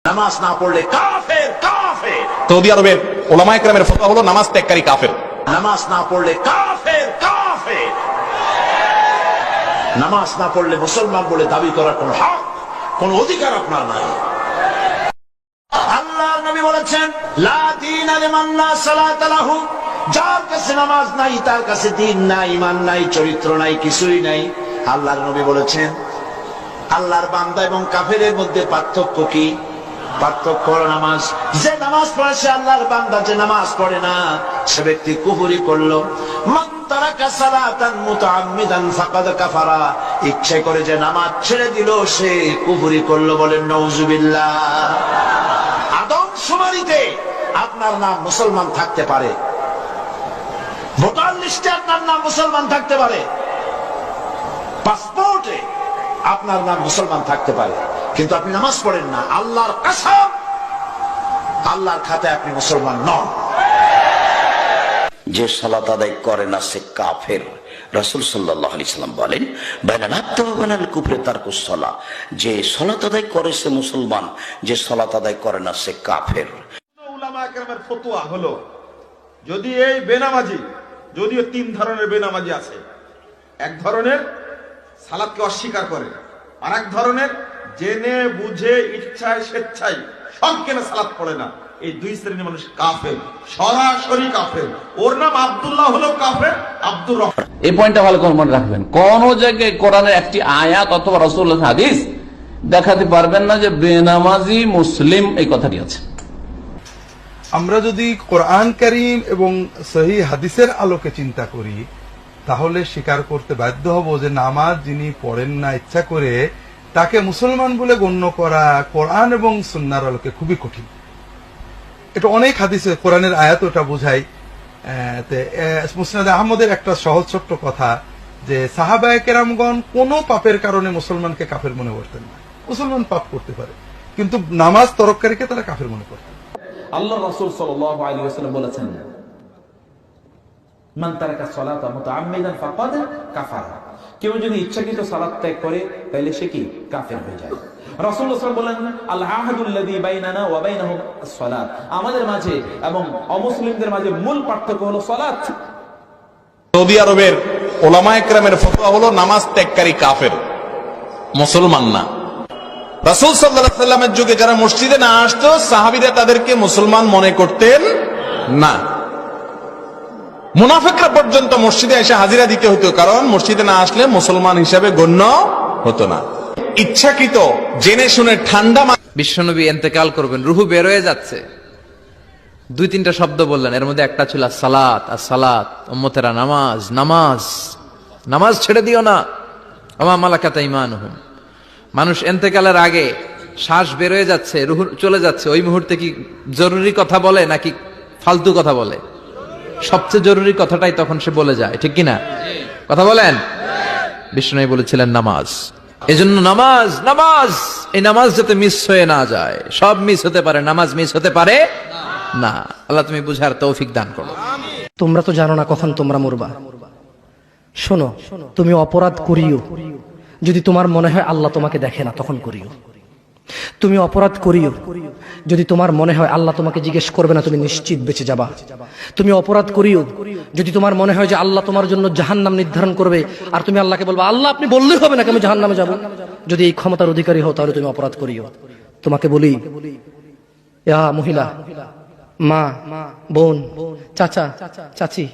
নামাজ না পড়লে কাফের কাফের। সৌদি আরবের ওলামায়ে কেরামের ফতোয়া হলো নামাজ ত্যাগকারী কাফের। নামাজ না পড়লে কাফের কাফের। নামাজ না পড়লে মুসলমান বলে দাবি করার কোন হক, কোন অধিকার আপনার নাই। আল্লাহর নবী বলেছেন, লা দীনা লিমান লা সালাতা লাহু, যার কাছে নামাজ নাই তার কাছে দ্বীন নাই, ঈমান নাই, চরিত্র নাই, কিছুই নাই। আল্লাহর নবী বলেছেন, আল্লাহর বান্দা এবং কাফেরের মধ্যে পার্থক্য কি? পার্থক্য হলো নামাজ। যে নামাজ পড়ে সে আল্লাহর বান্দা, যে নামাজ পড়ে না সে ব্যক্তি কুফরি করলো। মান তারাকা সালাতান মুতাআম্মিদান ফাকাদ কাফারা, ইচ্ছে করে যে নামাজ ছেড়ে দিল সে কুফরি করলো। বলেন নাউজুবিল্লাহ। আদমশুমারিতে আপনার নাম মুসলমান থাকতে পারে, ভোটার লিস্টে আপনার নাম মুসলমান থাকতে পারে, পাসপোর্টে আপনার নাম মুসলমান থাকতে পারে, কিন্তু আপনি নামাজ পড়েন না। আল্লাহর কসম, আল্লাহর খাতায় আপনি মুসলমান নন। যে সালাত আদায় করে না সে কাফের। রাসূল সাল্লাল্লাহু আলাইহি সাল্লাম বলেন, বাইনাল আবদি ওয়া বাইনাল কুফরি তারকুস সালাহ, যে সালাত আদায় করে সে মুসলমান, যে সালাত আদায় করে না সে কাফের। উলামায়ে কেরামের ফতোয়া হলো, যদি এই বেনামাজি, যদিও তিন ধরনের বেনামাজি আছে, এক ধরনের সালাতকে অস্বীকার করে, আর এক ধরনের জেনে বুঝে ইচ্ছায় স্বেচ্ছায় সবকেনে সালাত পড়ে না। এই দুই শ্রেণীর মানুষ কাফের, সরাসরি কাফের। ওর নাম আব্দুল্লাহ হলো কাফের, আব্দুর রহমান। এই পয়েন্টটা ভালো করে মনে রাখবেন। কোন জায়গায় কোরআনের একটি আয়াত অথবা রাসূলুল্লাহর হাদিস দেখাতে পারবেন না যে বেনামাজি মুসলিম এই কথাটি আছে। আমরা যদি কোরআন কারীম এবং সহিহ হাদিসের আলোকে চিন্তা করি, তাহলে স্বীকার করতে বাধ্য হব যে নামাজ যিনি পড়েন না ইচ্ছা করে, তাকে মুসলমান বলে গণ্য করা কোরআন এবং সুন্নাহর আলোকে খুবই কঠিন। এটা অনেক হাদিসে কোরআনের আয়াত ওটা বোঝায়। মুসনাদে আহমদের একটা সহজ ছোট্ট কথা, যে সাহাবায়ে কেরামগণ কোন পাপের কারণে মুসলমানকে কাফের মনে করতেন না। মুসলমান পাপ করতে পারে, কিন্তু নামাজ তরককারীকে তারা কাফের মনে করতেন। আল্লাহ রাসূল সাল্লাল্লাহু আলাইহি ওয়াসাল্লাম বলেছেন, মান তারাকা সালাতা মুতাআম্মিদান ফাকাদ কাফারা, কেউ যদি ইচ্ছাকৃত সালাত ত্যাগ করে তাহলে সে কি কাফের হয়ে যায়। রাসূলুল্লাহ সাল্লাল্লাহু আলাইহি ওয়াসাল্লাম বলেন, আল আহাদুল্লাযী বাইনানা ওয়া বাইনাহুম আস-সালাত, আমাদের মাঝে এবং অমুসলিমদের মাঝে মূল পার্থক্য হলো সালাত। সৌদি আরবের ওলামায়ে কেরামের ফতোয়া হলো নামাজ ত্যাগকারী কাফের, মুসলমান না। রাসূল সাল্লাল্লাহু আলাইহি ওয়াসাল্লামের যুগে যারা মসজিদে না আসতো, সাহাবীরা তাদেরকে মুসলমান মনে করতেন না। মুনাফিকরা পর্যন্ত মসজিদে এসে হাজিরা দিতে হতো, কারণ মসজিদে না আসলে মুসলমান হিসাবে গণ্য হতো না। ইচ্ছাকৃত জেনে শুনে ঠান্ডা। বিশ্বনবী ইন্তেকাল করবেন, রুহু বের হয়ে যাচ্ছে, দুই তিনটা শব্দ বললেন, এর মধ্যে একটা ছিল সালাত। আর সালাত, উম্মতেরা নামাজ, নামাজ, নামাজ ছেড়ে দিও না। আমা মালাকাত ঈমানুহুম। মানুষ ইন্তেকালের আগে শ্বাস বের হয়ে যাচ্ছে, রুহু চলে যাচ্ছে, ওই মুহূর্তে কি জরুরি কথা বলে নাকি ফালতু কথা বলে? সবচেয়ে জরুরি কথাটাই তখন সে বলে যায়, ঠিক কিনা? কথা বলেন। বিষ্ণু বলেছিলেন নামাজ। এজন্য নামাজ, নামাজ, এই নামাজ যাতে মিস হয়ে না যায়। সব মিস হতে পারে, নামাজ মিস হতে পারে না। আল্লাহ তুমি বুঝার তৌফিক দান করো। তোমরা তো জানো না কখন তোমরা মরবা। শোনো, তুমি অপরাধ করিও যদি তোমার মনে হয় আল্লাহ তোমাকে দেখে না, তখন করিও। তুমি অপরাধ করিও যদি তোমার মনে হয় আল্লাহ তোমাকে জিজ্ঞেস করবে না, তুমি নিশ্চিত বেঁচে যাবা। তুমি অপরাধ করিও যদি তোমার মনে হয় যে আল্লাহ তোমার জন্য জাহান্নাম নির্ধারণ করবে, আর তুমি আল্লাহকে বলবা আল্লাহ আপনি বললেই হবে নাকি আমি জাহান্নামে যাব। যদি এই ক্ষমতার অধিকারী হও তাহলে তুমি অপরাধ করিও। তোমাকে বলি, ইয়া মহিলা, মা, বোন, চাচা, চাচি,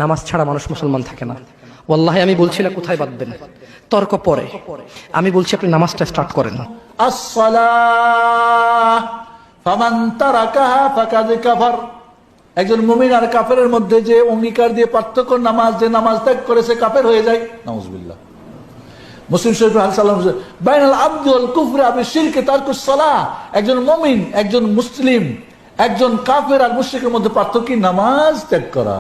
নামাজ ছাড়া মানুষ মুসলমান থাকে না। ওয়াল্লাহি আমি বলছি না কোথায় বাঁধবেন, তর্ক পরে। আমি বলছি আপনি নামাজটা স্টার্ট করেন। আস-সালাহ ফামান তারাকাহা ফাকাদ কাফার। একজন মুমিন আর কাফেরের মধ্যে যে অঙ্গীকার দিয়ে পার্থক্য, নামাজ, যে নামাজ ত্যাগ করে সে কাফের হয়ে যায়। নাউজুবিল্লাহ। মুসলিম শরীফে সাল্লাল্লাহু আলাইহি ওয়াসাল্লাম, বাইনাল আবদি ওয়াল কুফরি বিশ-শিরকি তারকুস সালাহ। একজন মুমিন, একজন মুসলিম, একজন কাফের আর মুশরিকের মধ্যে পার্থক্য নামাজ ত্যাগ করা।